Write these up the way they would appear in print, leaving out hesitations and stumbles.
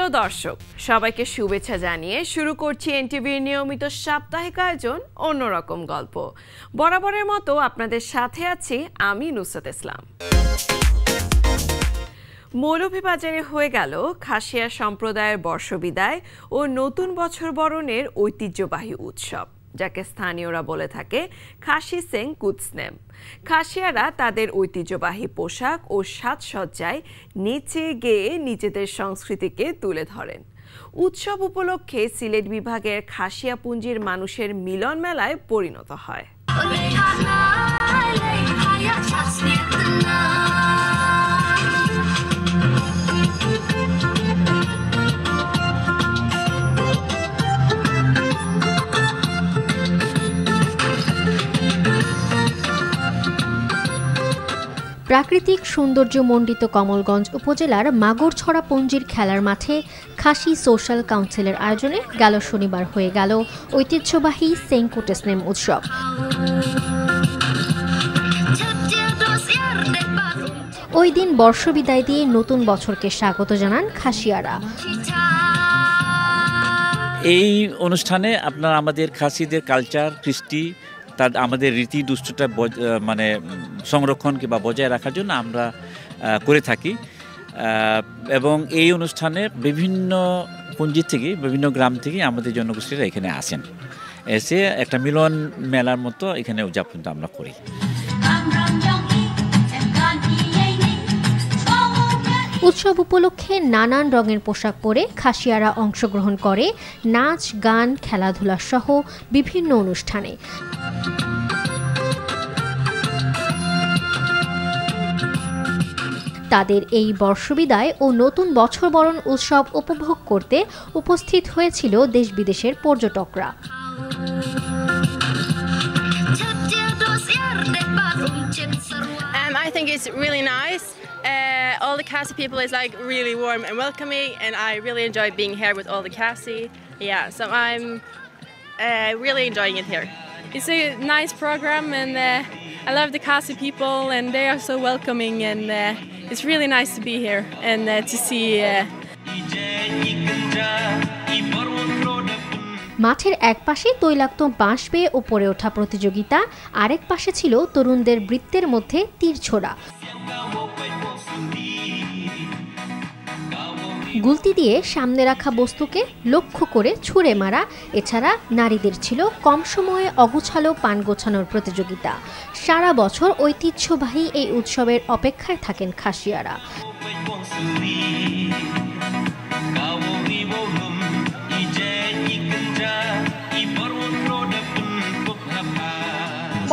প্রিয় দর্শক, সবাইকে শুভেচ্ছা জানিয়ে শুরু করছি এনটিভির নিয়মিত সাপ্তাহিক আয়োজন অন্যরকম গল্প। বরাবরের মতো আপনাদের সাথে আছি আমি নুসরাত ইসলাম। মৌলভীবাজারে হয়ে গেল খাসিয়া সম্প্রদায়ের বর্ষবিদায় ও নতুন বছর বরণের ঐতিহ্যবাহী উৎসব, যাকে স্থানীয়রা বলে থাকে খাসি সেং কুৎসনেম। খাসিয়ারা তাদের ঐতিহ্যবাহী পোশাক ও সাজসজ্জায় নেচে গেয়ে নিজেদের সংস্কৃতিকে তুলে ধরেন। উৎসব উপলক্ষে সিলেট বিভাগের খাসিয়াপুঞ্জির মানুষের মিলন মেলায় পরিণত হয়। প্রাকৃতিক সৌন্দর্যমণ্ডিত কমলগঞ্জ উপজেলার মাগরছড়া পঞ্জির খেলার মাঠে খাসি সোশ্যাল কাউন্সিলের আয়োজনে গেল শনিবার হয়ে গেল ঐতিহ্যবাহী সেং কুৎসনেম উৎসব। ওই দিন বর্ষবিদায় দিয়ে নতুন বছরকে স্বাগত জানান খাসিয়ারা। এই অনুষ্ঠানে আপনার আমাদের খাসিদের কালচার, কৃষ্টি, তার আমাদের রীতি দুষ্টটা মানে সংরক্ষণ কিংবা বজায় রাখার জন্য আমরা করে থাকি। এবং এই অনুষ্ঠানে বিভিন্ন পুঞ্জি থেকে, বিভিন্ন গ্রাম থেকে আমাদের জনগোষ্ঠীরা এখানে আসেন, এসে একটা মিলন মেলার মতো এখানে উদযাপনটা আমরা করি। উৎসব উপলক্ষে নানান রঙের পোশাক পরে খাসিয়ারা অংশগ্রহণ করে নাচ, গান, খেলাধুলা সহ বিভিন্ন অনুষ্ঠানে। তাদের এই বর্ষবিদায় ও নতুন বছর বরণ উৎসব উপভোগ করতে উপস্থিত হয়েছিল দেশ বিদেশের পর্যটকরা। I think it's really nice. All the Khasi people is like really warm and welcoming, and I really enjoy being here with all the Khasi. Yeah, so I'm really enjoying it here. It's a nice program, and I love the Khasi people, and they are so welcoming, and it's really nice to be here and to see. মাঠের এক পাশে তৈলাক্ত বাঁশ বেয়ে উপরে ওঠা প্রতিযোগিতা, আরেক পাশে ছিল তরুণদের বৃত্তের মধ্যে তীর ছোড়া। গুলতি দিয়ে সামনে রাখা বস্তুকে লক্ষ্য করে ছুঁড়ে মারা, এছাড়া নারীদের ছিল কম সময়ে অগোছালো পান গোছানোর প্রতিযোগিতা। সারা বছর ঐতিহ্যবাহী এই উৎসবের অপেক্ষায় থাকেন খাসিয়ারা।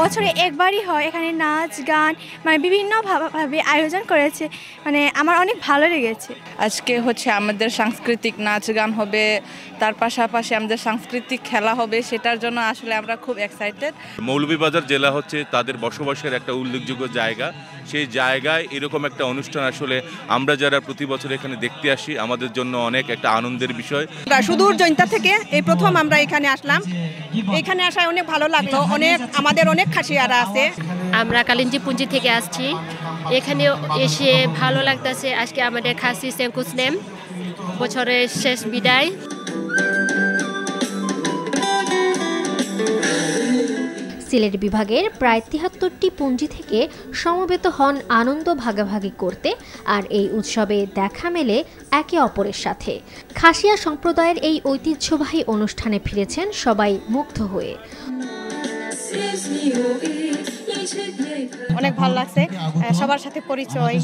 বছরে একবারই হয়, এখানে নাচ গান মানে বিভিন্নভাবে আয়োজন করেছে, মানে আমার অনেক ভালো লেগেছে। আজকে হচ্ছে আমাদের সাংস্কৃতিক নাচ গান হবে, তার পাশাপাশি আমাদের সাংস্কৃতিক খেলা হবে, সেটার জন্য আসলে আমরা খুব এক্সাইটেড। মৌলভীবাজার জেলা হচ্ছে তাদের বসবাসের একটা উল্লেখযোগ্য জায়গা। সেই জায়গায় এরকম একটা অনুষ্ঠান আসলে আমরা যারা প্রতি বছর এখানে দেখতে আসি, আমাদের জন্য অনেক একটা আনন্দের বিষয়। সুদূর জৈন্তা থেকে এই প্রথম আমরা এখানে আসলাম, এখানে আসায় অনেক ভালো লাগলো। আমাদের অনেক খাসিয়ারা আছে। আমরা কালিঞ্জি পুঞ্জি থেকে আসছি, এখানে এসে ভালো লাগতেছে। আজকে আমাদের খাসি সেং কুৎসনেম বছরের শেষ বিদায়। সিলেট বিভাগের প্রায় ৭৩টি পুঞ্জি থেকে সমবেত হন আনন্দ ভাগাভাগি করতে, আর এই উৎসবে দেখা মেলে একে অপরের সাথে। খাসিয়া সম্প্রদায়ের এই ঐতিহ্যবাহী অনুষ্ঠানে ফিরেছেন সবাই মুগ্ধ হয়ে। অনেক ভালো লাগছে, সবার সাথে পরিচয়,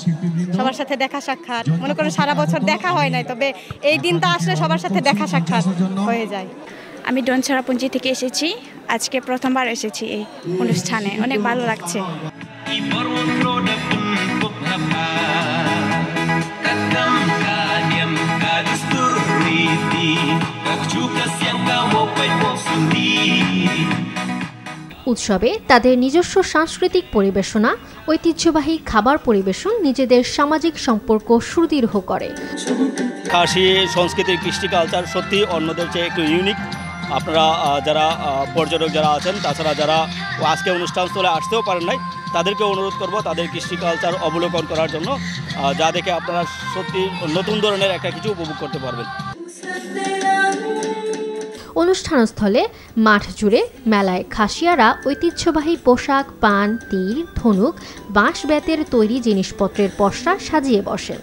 সবার সাথে দেখা সাক্ষাৎ। মনে করেন সারা বছর দেখা হয় নাই, তবে এই দিনটা আসলে সবার সাথে দেখা সাক্ষাৎ হয়ে যায়। আমি ডনছড়া পুঞ্জি থেকে এসেছি, আজকে প্রথমবার এসেছি এই অনুষ্ঠানে, অনেক ভালো লাগছে। উৎসবে তাদের নিজস্ব সাংস্কৃতিক পরিবেশনা, ঐতিহ্যবাহী খাবার পরিবেশন নিজেদের সামাজিক সম্পর্ক সুদৃঢ় করে। খাসি সংস্কৃতির কৃষ্টি কালচার সত্যি অন্যদের চেয়ে একটু ইউনিক, আপনারা যারা পর্যটক যারা আছেন, তাছাড়া যারা আজকে অনুষ্ঠানস্থলে আসতেও পারেন নাই, তাদেরকে অনুরোধ করব তাদের কৃষ্টি কালচার অবলোকন করার জন্য, যা দেখে আপনারা সত্যি নতুন ধরনের একটা কিছু উপভোগ করতে পারবেন। অনুষ্ঠানস্থলে মাঠ জুড়ে মেলায় খাসিয়ারা ঐতিহ্যবাহী পোশাক, পান, তীর, ধনুক, বাঁশ বেতের তৈরি জিনিসপত্রের পসরা সাজিয়ে বসেন।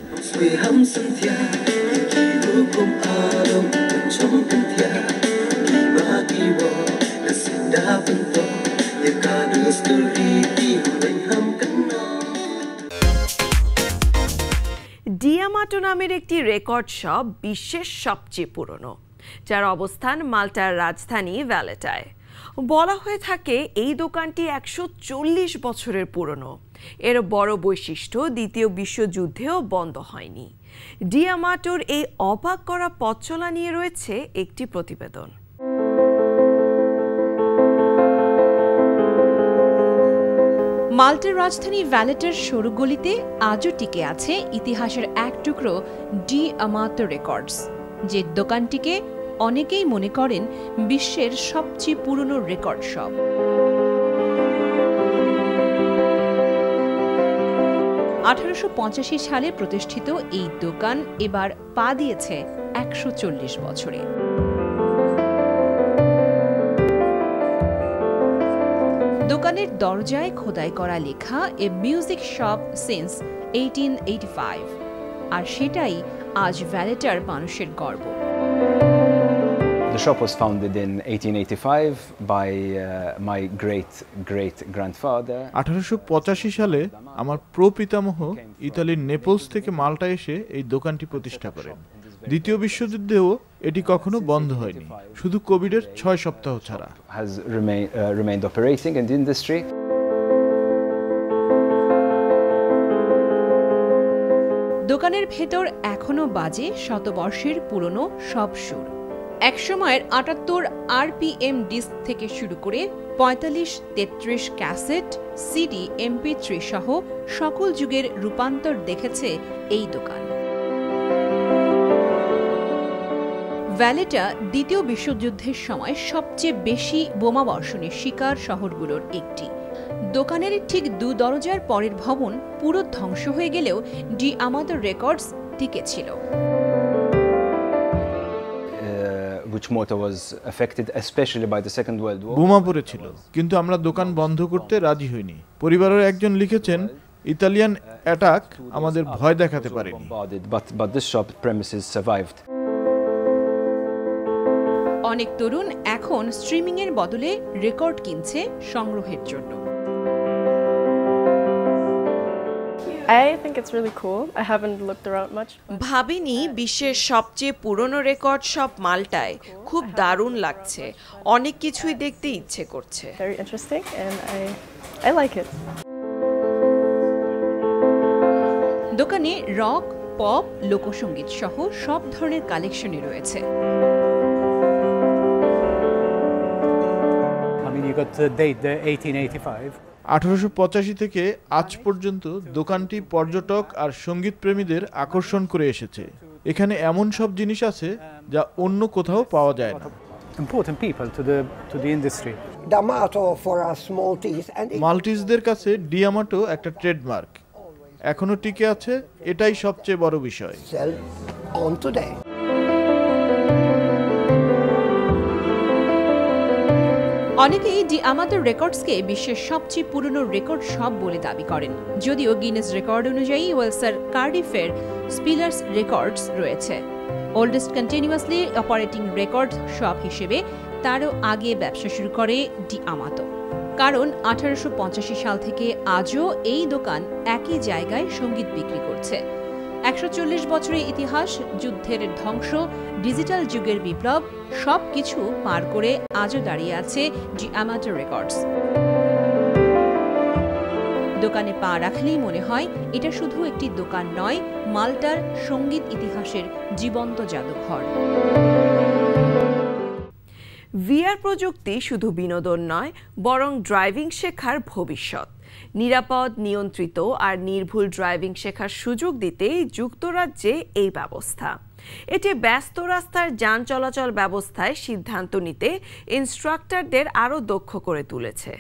ডিয়ামাটো নামের একটি রেকর্ড শপ বিশ্বের সবচেয়ে পুরনো, যার অবস্থান মাল্টার রাজধানী ভ্যালেটায়। বলা হয়ে থাকে এই দোকানটি 140 বছরের পুরনো। এর বড় বৈশিষ্ট্য দ্বিতীয় বিশ্বযুদ্ধেও বন্ধ হয়নি। ডিয়ামাটোর এই অবাক করা পথ চলা নিয়ে রয়েছে একটি প্রতিবেদন। মাল্টার রাজধানী ভ্যালেটার সরু গলিতে আজও টিকে আছে ইতিহাসের এক টুকরো ডিয়ামাটো রেকর্ডস, যে দোকানটিকে অনেকেই মনে করেন বিশ্বের সবচেয়ে পুরনো রেকর্ড শপ। (1885) সালে প্রতিষ্ঠিত এই দোকান এবার পা দিয়েছে 140 বছরে। দোকানের দরজায় খোদাই করা লেখা এ মিউজিক শপ সিন্স 1885, আর সেটাই আজ ভ্যালেটার মানুষের গর্ব। The shop was founded in 1885 by my great-great-grandfather. 1885 সালে আমার প্রপিতামহ ইতালির নেপলস থেকে মাল্টা এসে এই দোকানটি প্রতিষ্ঠা করেন। দ্বিতীয় বিশ্বযুদ্ধেও এটি কখনো বন্ধ হয়নি, শুধু কোভিডের 6 সপ্তাহ ছাড়া। Has remained operating in the industry. দোকানের ভেতর এখনো বাজে শতবর্ষের পুরনো সব সুর। একসময়ের 78 RPM ডিস্ক থেকে শুরু করে 45-33 ক্যাসেট, সিডি, MP3 সহ সকল যুগের রূপান্তর দেখেছে এই দোকান। ভ্যালেটা দ্বিতীয় বিশ্বযুদ্ধের সময় সবচেয়ে বেশি বোমা বর্ষণের শিকার শহরগুলোর একটি। দোকানের ঠিক 2 দরজার পরের ভবন পুরো ধ্বংস হয়ে গেলেও ডিয়ামাটো রেকর্ডস টিকে ছিল। Which motor was affected especially by the Second World War. বোমা পড়েছিল, কিন্তু আমরা দোকান বন্ধ করতে রাজি হইনি। পরিবারের একজন লিখেছেন, ইতালিয়ান অ্যাটাক আমাদের ভয় দেখাতে পারেনি। But this shop premises survived. অনেক তরুণ এখন স্ট্রিমিং এর বদলে রেকর্ড কিনছে সংগ্রহের জন্য। I think it's really cool. I haven't looked around much. ভাবিনি বিশ্বের সবচেয়ে পুরনো রেকর্ড শপ মাল্টায়। খুব দারুণ লাগছে, অনেক কিছুই দেখতে ইচ্ছে করছে। Very interesting and I like it. দোকানে রক, পপ, লোকসঙ্গীত সহ সব ধরনের কালেকশনই রয়েছে। I mean, you got the date, the 1885. 1885 থেকে আজ পর্যন্ত দোকানটি পর্যটক আর সঙ্গীত প্রেমীদের আকর্ষণ করে এসেছে। এখানে এমন সব জিনিস আছে যা অন্য কোথাও পাওয়া যায় না। Important people to the industry. মাল্টিজদের কাছে ডিয়ামাটো একটা ট্রেডমার্ক, এখনো টিকে আছে, এটাই সবচেয়ে বড় বিষয়। অনেকেই ডিয়ামাটো রেকর্ডসকে বিশ্বের সবচেয়ে পুরনো রেকর্ড শপ বলে দাবি করেন, যদিও গিনেস রেকর্ড অনুযায়ী ওয়েলসের কার্ডিফের স্পিলার্স রেকর্ডস রয়েছে। Oldest continuously operating record shop হিসেবে তারও আগে ব্যবসা শুরু করে ডিয়ামাটো, কারণ 1885 সাল থেকে আজও এই দোকান একই জায়গায় সঙ্গীত বিক্রি করছে। 140 বছরের ইতিহাস, যুদ্ধের ধ্বংস, ডিজিটাল যুগের বিপ্লব সবকিছু পার করে আজও দাঁড়িয়ে আছে ডিয়ামাটো রেকর্ডস। দোকানে পা রাখলেই মনে হয় এটা শুধু একটি দোকান নয়, মাল্টার সঙ্গীত ইতিহাসের জীবন্ত জাদুঘর। ভিআর প্রযুক্তি শুধু বিনোদন নয়, বরং ড্রাইভিং শেখার ভবিষ্যৎ। নিরাপদ, নিয়ন্ত্রিত আর নির্ভুল ড্রাইভিং শেখার সুযোগ দিতেই যুক্তরাজ্যে এই ব্যবস্থা। এটি ব্যস্ত রাস্তার যান চলাচল ব্যবস্থায় সিদ্ধান্ত নিতে ইনস্ট্রাক্টরদের আরও দক্ষ করে তুলেছে।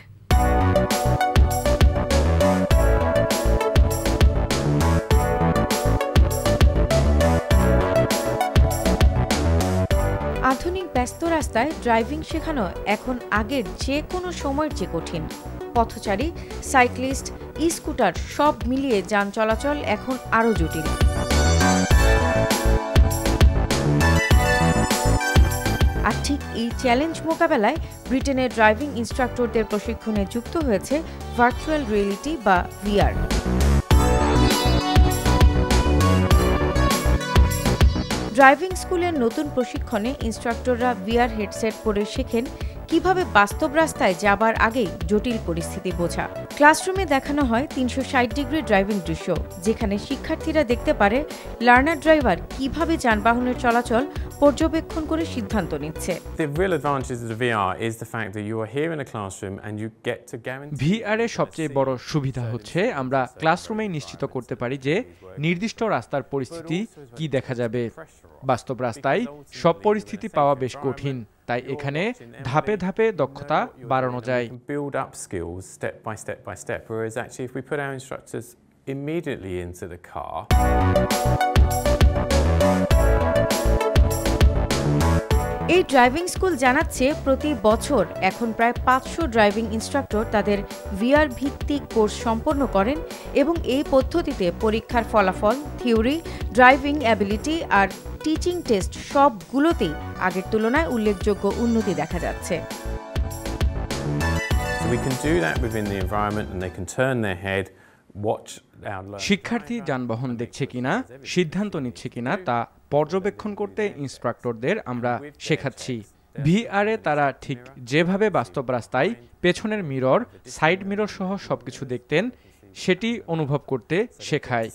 আধুনিক ব্যস্ত রাস্তায় ড্রাইভিং শেখানো এখন আগের যে কোনো সময়ের চেয়ে কঠিন। পথচারী, সাইক্লিস্ট, স্কুটার সব মিলিয়ে যান চলাচল এখন আরও জটিল। আর ঠিক এই চ্যালেঞ্জ মোকাবেলায় ব্রিটেনের ড্রাইভিং ইনস্ট্রাক্টরদের প্রশিক্ষণে যুক্ত হয়েছে ভার্চুয়াল রিয়েলিটি বা ভিআর। ড্রাইভিং স্কুলের নতুন প্রশিক্ষণে ইনস্ট্রাক্টররা ভিআর হেডসেট পরে শেখেন কিভাবে বাস্তব রাস্তায় যাবার আগেই জটিল পরিস্থিতি বোঝা। ক্লাসরুমে দেখানো হয় 360 ডিগ্রি ড্রাইভিং দৃশ্য, যেখানে শিক্ষার্থীরা দেখতে পারে লার্নার ড্রাইভার কিভাবে যানবাহনের চলাচল পর্যবেক্ষণ করে সিদ্ধান্ত নিচ্ছে। ভিআর এর সবচেয়ে বড় সুবিধা হচ্ছে আমরা ক্লাসরুমে নিশ্চিত করতে পারি যে নির্দিষ্ট রাস্তার পরিস্থিতি কি দেখা যাবে। বাস্তব রাস্তায় সব পরিস্থিতি পাওয়া বেশ কঠিন, তাই এখানে ধাপে ধাপে দক্ষতা বাড়ানো যায়। এই ড্রাইভিং স্কুল জানাচ্ছে প্রতি বছর এখন প্রায় 500 ড্রাইভিং ইনস্ট্রাক্টর তাদের ভিআর ভিত্তিক কোর্স সম্পন্ন করেন এবং এই পদ্ধতিতে পরীক্ষার ফলাফল, থিওরি, ড্রাইভিং অ্যাবিলিটি আর টিচিং টেস্ট সবগুলোতেই আগের তুলনায় উল্লেখযোগ্য উন্নতি দেখা যাচ্ছে। শিক্ষার্থী যানবাহন দেখছে কিনা, সিদ্ধান্ত নিচ্ছে কিনা তা পর্যবেক্ষণ করতে ইনস্ট্রাক্টরদের আমরা শেখাচ্ছি। ভিআরে তারা ঠিক যেভাবে বাস্তব রাস্তায় পেছনের মিরর, সাইড মিরর সহ সবকিছু দেখতেন, সেটি অনুভব করতে শেখায়।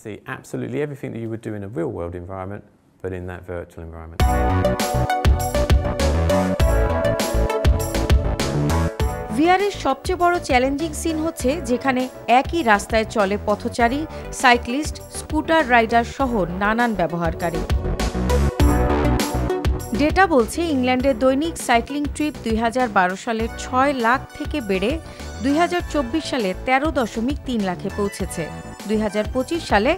ভিআরের সবচেয়ে বড় চ্যালেঞ্জিং সিন হচ্ছে যেখানে একই রাস্তায় চলে পথচারী, সাইক্লিস্ট, স্কুটার রাইডার সহ নানান ব্যবহারকারী। ডেটা বলছে ইংল্যান্ডের দৈনিক সাইক্লিং ট্রিপ 2012 সালের 6 লাখ থেকে বেড়ে 2024 সালে 13.3 লাখে পৌঁছেছে। 2025 সালে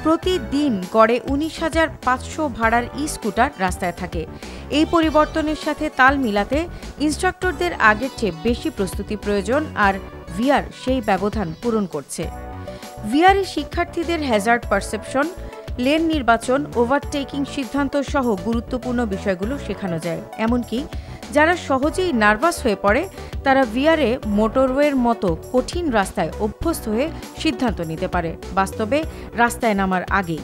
প্রতিদিন গড়ে 19,500 ভাড়ার স্কুটার রাস্তায় থাকে। এই পরিবর্তনের সাথে তাল মিলাতে ইনস্ট্রাক্টরদের আগের চেয়ে বেশি প্রস্তুতি প্রয়োজন, আর ভিআর সেই ব্যবধান পূরণ করছে। ভিআরে শিক্ষার্থীদের হ্যাজার্ড পারসেপশন, লেন নির্বাচন, ওভারটেকিং সিদ্ধান্ত সহ গুরুত্বপূর্ণ বিষয়গুলো শেখানো যায়। এমনকি যারা সহজেই নার্ভাস হয়ে পড়ে তারা ভিআরে মোটরওয়ের মতো কঠিন রাস্তায় অভ্যস্ত হয়ে সিদ্ধান্ত নিতে পারে বাস্তবে রাস্তায় নামার আগেই।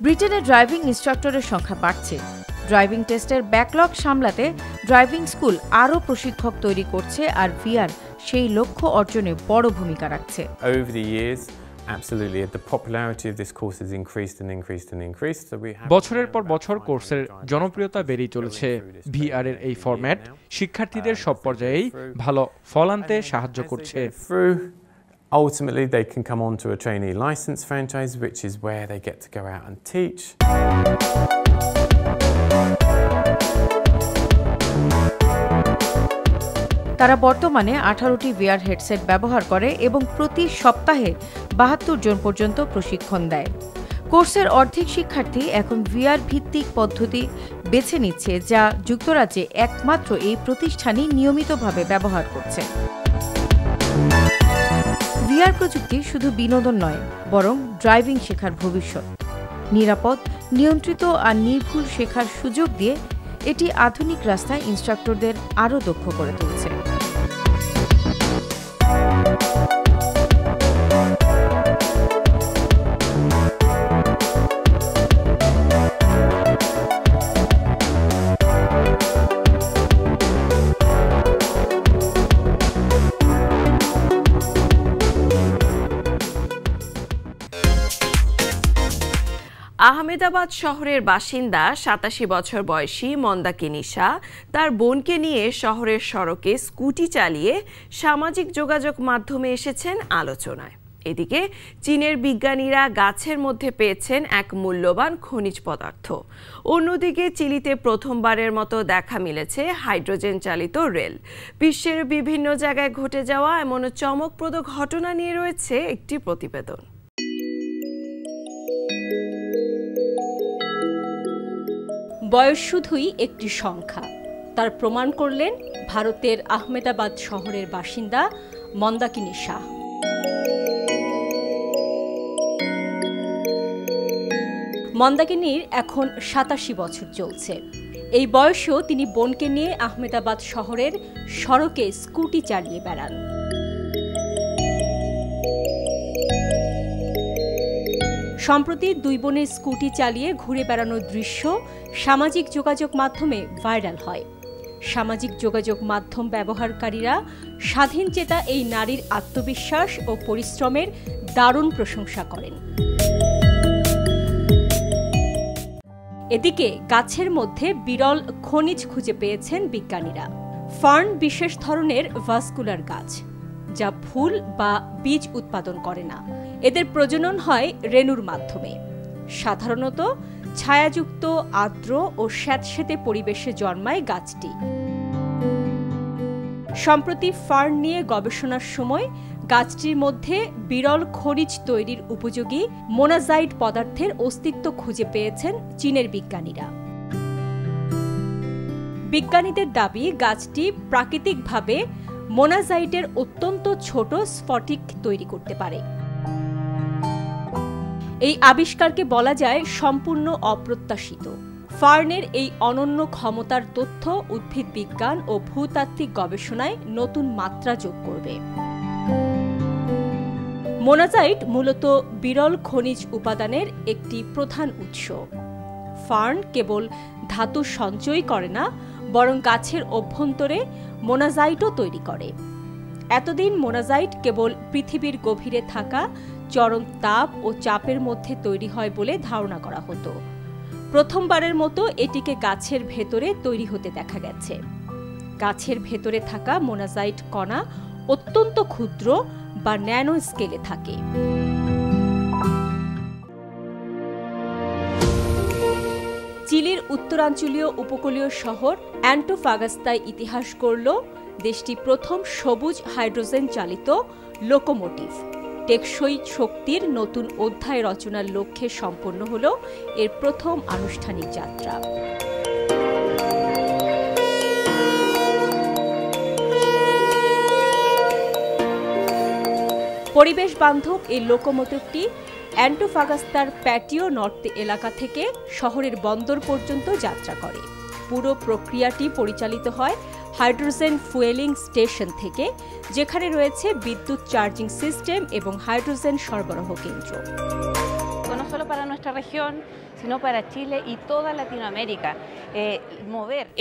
ব্রিটেনে ড্রাইভিং ইনস্ট্রাক্টরের সংখ্যা বাড়ছে। ড্রাইভিং টেস্টের ব্যাকলগ সামলাতে ড্রাইভিং স্কুল আরও প্রশিক্ষক তৈরি করছে, আর ভিআর সেই লক্ষ্য অর্জনে বড় ভূমিকা রাখছে। বছরের পর বছর কোর্সের জনপ্রিয়তা বেড়েই চলেছে। ভিআর এর এই ফরম্যাট শিক্ষার্থীদের সব পর্যায়েই ভালো ফল আনতে সাহায্য করছে। Ultimately, they can come on to a trainee license franchise, which is where they get to go out and teach. তারা বর্তমানে 18টি ভিআর হেডসেট ব্যবহার করে এবং প্রতি সপ্তাহে 72 জন পর্যন্ত প্রশিক্ষণ দেয়। কোর্সের অর্ধেক শিক্ষার্থী এখন ভিআর ভিত্তিক পদ্ধতি বেছে নিচ্ছে, যা যুক্তরাজ্যে একমাত্র এই প্রতিষ্ঠানই নিয়মিতভাবে ব্যবহার করছে। ভিআর প্রযুক্তি শুধু বিনোদন নয়, বরং ড্রাইভিং শেখার ভবিষ্যৎ। নিরাপদ, নিয়ন্ত্রিত আর নির্ভুল শেখার সুযোগ দিয়ে এটি আধুনিক রাস্তায় ইনস্ট্রাক্টরদের আরও দক্ষ করে তুলছে। আহমেদাবাদ শহরের বাসিন্দা 87 বছর বয়সী মন্দাকিনী নিশা তার বোনকে নিয়ে শহরের সড়কে স্কুটি চালিয়ে সামাজিক যোগাযোগ মাধ্যমে এসেছেন আলোচনায়। এদিকে চীনের বিজ্ঞানীরা গাছের মধ্যে পেয়েছেন এক মূল্যবান খনিজ পদার্থ। অন্যদিকে চিলিতে প্রথমবারের মতো দেখা মিলেছে হাইড্রোজেন চালিত রেল। বিশ্বের বিভিন্ন জায়গায় ঘটে যাওয়া এমন চমকপ্রদ ঘটনা নিয়ে রয়েছে একটি প্রতিবেদন। বয়স শুধুই একটি সংখ্যা, তার প্রমাণ করলেন ভারতের আহমেদাবাদ শহরের বাসিন্দা মন্দাকিনী শাহ। মন্দাকিনীর এখন ৮৭ বছর চলছে। এই বয়সেও তিনি বোনকে নিয়ে আহমেদাবাদ শহরের সড়কে স্কুটি চালিয়ে বেড়ান। সম্প্রতি দুই বোনের স্কুটি চালিয়ে ঘুরে বেড়ানোর দৃশ্য সামাজিক যোগাযোগ মাধ্যমে ভাইরাল হয়। সামাজিক যোগাযোগ মাধ্যম ব্যবহারকারীরা স্বাধীনচেতা এই নারীর আত্মবিশ্বাস ও পরিশ্রমের দারুণ প্রশংসা করেন। এদিকে গাছের মধ্যে বিরল খনিজ খুঁজে পেয়েছেন বিজ্ঞানীরা। ফার্ন বিশেষ ধরনের ভাস্কুলার গাছ, যা ফুল বা বীজ উৎপাদন করে না। এদের প্রজনন হয় রেণুর মাধ্যমে। সাধারণত ছায়াযুক্ত, আর্দ্র ও স্যাঁতসেঁতে পরিবেশে জন্মায় গাছটি। সম্প্রতি ফার্ন নিয়ে গবেষণার সময় গাছটির মধ্যে বিরল খনিজ তৈরির উপযোগী মোনাজাইট পদার্থের অস্তিত্ব খুঁজে পেয়েছেন চীনের বিজ্ঞানীরা। বিজ্ঞানীদের দাবি, গাছটি প্রাকৃতিকভাবে মোনাজাইটের অত্যন্ত ছোট স্ফটিক তৈরি করতে পারে। এই আবিষ্কারকে বলা যায় সম্পূর্ণ অপ্রত্যাশিত। ফার্নের এই অনন্য ক্ষমতার তথ্য উদ্ভিদ বিজ্ঞান ও ভূতাত্ত্বিক গবেষণায় নতুন মাত্রা যোগ করবে। মোনাজাইট মূলত বিরল খনিজ উপাদানের একটি প্রধান উৎস। ফার্ন কেবল ধাতু সঞ্চয় করে না, বরং গাছের অভ্যন্তরে মোনাজাইটও তৈরি করে। এতদিন মোনাজাইট কেবল পৃথিবীর গভীরে থাকা চরম তাপ ও চাপের মধ্যে তৈরি হয় বলে ধারণা করা হতো। প্রথমবারের মতো এটিকে গাছের ভেতরে তৈরি হতে দেখা গেছে। গাছের ভেতরে থাকা মোনাজাইট কণা অত্যন্ত ক্ষুদ্র বা ন্যানো স্কেলে থাকে। চিলির উত্তরাঞ্চলীয় উপকূলীয় শহর অ্যান্টোফাগাস্তায় ইতিহাস গড়ল দেশটি প্রথম সবুজ হাইড্রোজেন চালিত লোকোমোটিভ। টেকসই শক্তির নতুন অধ্যায় রচনার লক্ষ্যে সম্পন্ন হল এর প্রথম আনুষ্ঠানিক যাত্রা। পরিবেশ বান্ধব এই লোকোমোটিভটি অ্যান্টোফাগাস্তার প্যাটিও নর্তে এলাকা থেকে শহরের বন্দর পর্যন্ত যাত্রা করে। পুরো প্রক্রিয়াটি পরিচালিত হয় হাইড্রোজেন ফুয়েলিং স্টেশন থেকে, যেখানে রয়েছে বিদ্যুৎ চার্জিং সিস্টেম এবং হাইড্রোজেন সরবরাহ কেন্দ্র। No solo para nuestra región, sino para Chile y toda Latinoamérica.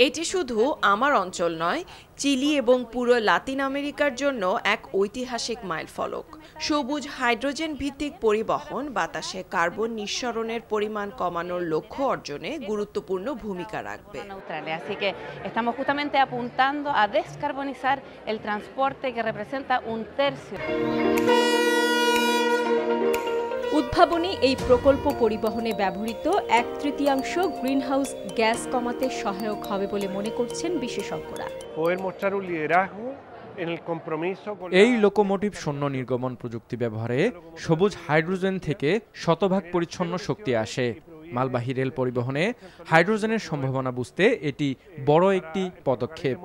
এটি শুধু আমার অঞ্চল নয়, চিলি এবং পুরো লাতিন আমেরিকার জন্য এক ঐতিহাসিক মাইলফলক। সবুজ হাইড্রোজেন ভিত্তিক পরিবহন বাতাসে কার্বন নিঃসরণের পরিমাণ কমানোর লক্ষ্য অর্জনে গুরুত্বপূর্ণ ভূমিকা রাখবে। Así que estamos justamente apuntando a descarbonizar el transporte que representa 1/3. উদ্ভাবনী এই প্রকল্প পরিবহনে ব্যবহৃত 1/3 গ্রিনহাউস গ্যাস কমাতে সহায়ক হবে বলে মনে করছেন বিশেষজ্ঞরা। এই লোকোমোটিভ শূন্য নির্গমন প্রযুক্তি ব্যবহারে সবুজ হাইড্রোজেন থেকে শতভাগ পরিচ্ছন্ন শক্তি আসে। মালবাহী রেল পরিবহনে হাইড্রোজেনের সম্ভাবনা বুঝতে এটি বড় একটি পদক্ষেপ।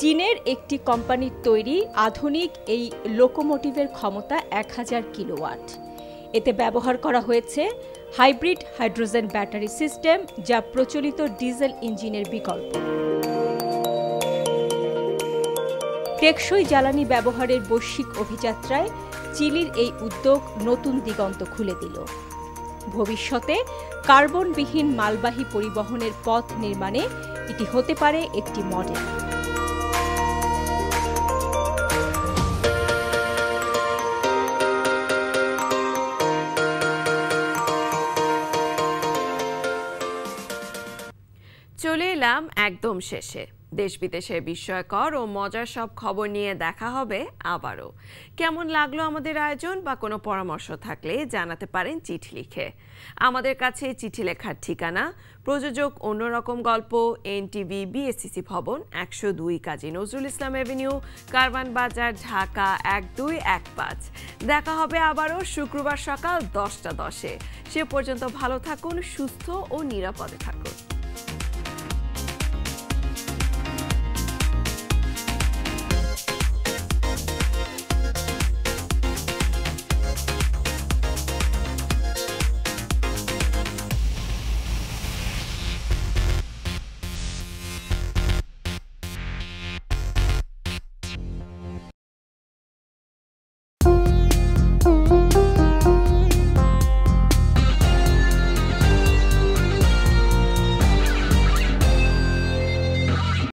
চীনের একটি কোম্পানির তৈরি আধুনিক এই লোকোমোটিভের ক্ষমতা 1000 কিলোওয়াট। এতে ব্যবহার করা হয়েছে হাইব্রিড হাইড্রোজেন ব্যাটারি সিস্টেম, যা প্রচলিত ডিজেল ইঞ্জিনের বিকল্প। টেকসই জ্বালানি ব্যবহারের বৈশ্বিক অভিযাত্রায় চিলির এই উদ্যোগ নতুন দিগন্ত খুলে দিল। ভবিষ্যতে কার্বনবিহীন মালবাহী পরিবহনের পথ নির্মাণে এটি হতে পারে একটি মডেল। চলে এলাম এক একদম শেষে দেশ বিদেশের বিস্ময়কর ও মজার সব খবর নিয়ে দেখা হবে আবারও। কেমন লাগলো আমাদের আয়োজন বা কোনো পরামর্শ থাকলে জানাতে পারেন চিঠি লিখে। আমাদের কাছে চিঠি লেখার ঠিকানা প্রযোজক অন্যরকম গল্প, এনটিভি, বিএসসিসি ভবন, 102 কাজী নজরুল ইসলাম এভিনিউ, কারওয়ান বাজার, ঢাকা 1215। দেখা হবে আবারও শুক্রবার সকাল 10টা 10-এ। সে পর্যন্ত ভালো থাকুন, সুস্থ ও নিরাপদে থাকুন।